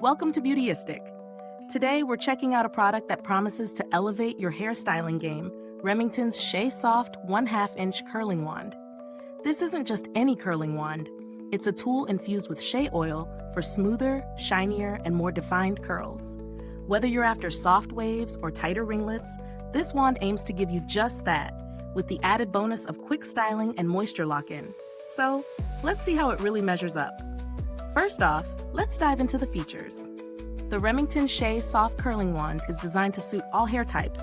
Welcome to Beautyistic. Today we're checking out a product that promises to elevate your hairstyling game, Remington's Shea Soft 1/2 inch curling wand. This isn't just any curling wand, it's a tool infused with shea oil for smoother, shinier, and more defined curls. Whether you're after soft waves or tighter ringlets, this wand aims to give you just that, with the added bonus of quick styling and moisture lock-in. So, let's see how it really measures up. First off, let's dive into the features. The Remington Shea Soft Curling Wand is designed to suit all hair types,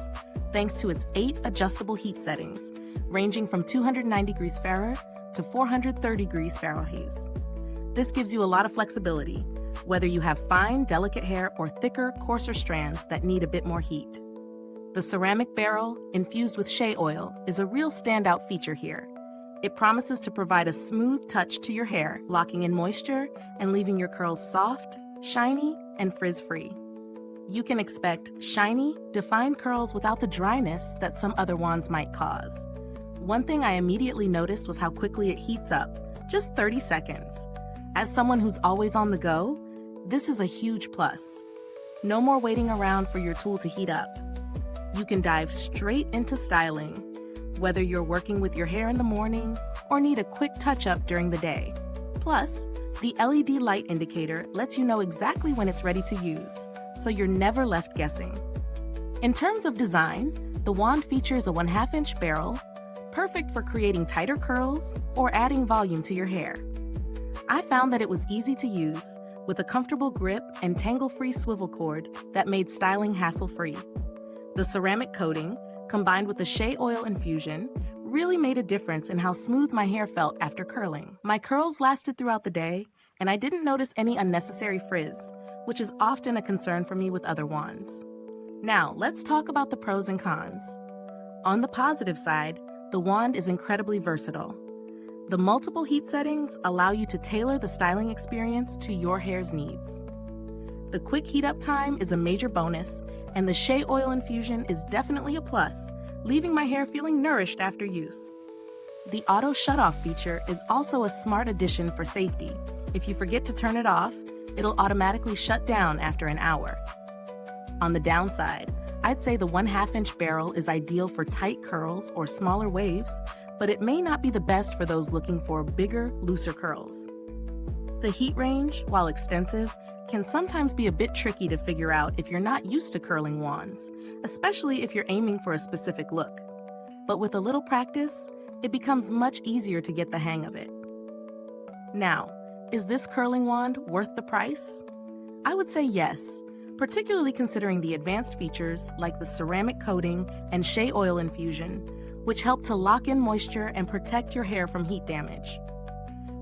thanks to its 8 adjustable heat settings, ranging from 209 degrees Fahrenheit to 430 degrees Fahrenheit. This gives you a lot of flexibility, whether you have fine, delicate hair or thicker, coarser strands that need a bit more heat. The ceramic barrel, infused with shea oil, is a real standout feature here. It promises to provide a smooth touch to your hair, locking in moisture and leaving your curls soft, shiny, and frizz-free. You can expect shiny, defined curls without the dryness that some other wands might cause. One thing I immediately noticed was how quickly it heats up, just 30 seconds. As someone who's always on the go, this is a huge plus. No more waiting around for your tool to heat up. You can dive straight into styling, whether you're working with your hair in the morning or need a quick touch-up during the day. Plus, the LED light indicator lets you know exactly when it's ready to use, so you're never left guessing. In terms of design, the wand features a 1/2 inch barrel, perfect for creating tighter curls or adding volume to your hair. I found that it was easy to use, with a comfortable grip and tangle-free swivel cord that made styling hassle-free. The ceramic coating, combined with the shea oil infusion, really made a difference in how smooth my hair felt after curling. My curls lasted throughout the day, and I didn't notice any unnecessary frizz, which is often a concern for me with other wands. Now, let's talk about the pros and cons. On the positive side, the wand is incredibly versatile. The multiple heat settings allow you to tailor the styling experience to your hair's needs. The quick heat up time is a major bonus, and the shea oil infusion is definitely a plus, leaving my hair feeling nourished after use. The auto shut-off feature is also a smart addition for safety. If you forget to turn it off, it'll automatically shut down after an hour. On the downside, I'd say the 1/2 inch barrel is ideal for tight curls or smaller waves, but it may not be the best for those looking for bigger, looser curls. The heat range, while extensive, can sometimes be a bit tricky to figure out if you're not used to curling wands, especially if you're aiming for a specific look. But with a little practice, it becomes much easier to get the hang of it. Now, is this curling wand worth the price? I would say yes, particularly considering the advanced features like the ceramic coating and shea oil infusion, which help to lock in moisture and protect your hair from heat damage.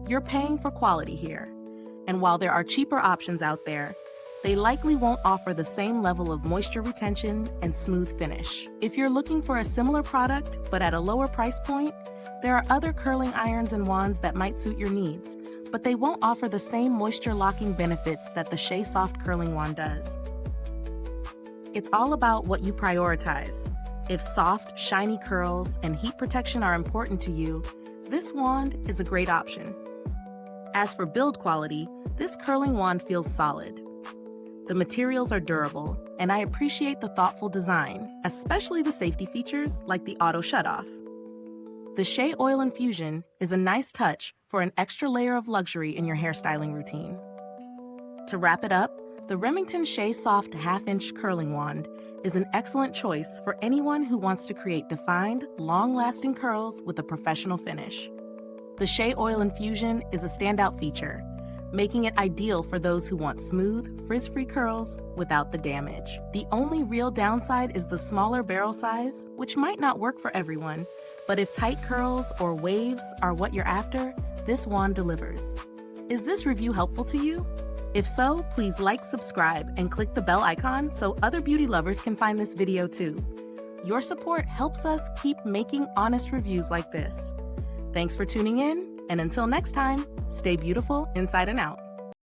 You're paying for quality here, and while there are cheaper options out there, they likely won't offer the same level of moisture retention and smooth finish. If you're looking for a similar product but at a lower price point, there are other curling irons and wands that might suit your needs, but they won't offer the same moisture locking benefits that the Shea Soft curling wand does. It's all about what you prioritize. If soft, shiny curls and heat protection are important to you, this wand is a great option. As for build quality, this curling wand feels solid. The materials are durable, and I appreciate the thoughtful design, especially the safety features like the auto shutoff. The shea oil infusion is a nice touch for an extra layer of luxury in your hairstyling routine. To wrap it up, the Remington Shea Soft 1/2 inch curling wand is an excellent choice for anyone who wants to create defined, long-lasting curls with a professional finish. The shea oil infusion is a standout feature, making it ideal for those who want smooth, frizz-free curls without the damage. The only real downside is the smaller barrel size, which might not work for everyone, but if tight curls or waves are what you're after, this wand delivers. Is this review helpful to you? If so, please like, subscribe, and click the bell icon so other beauty lovers can find this video too. Your support helps us keep making honest reviews like this. Thanks for tuning in, and until next time, stay beautiful inside and out.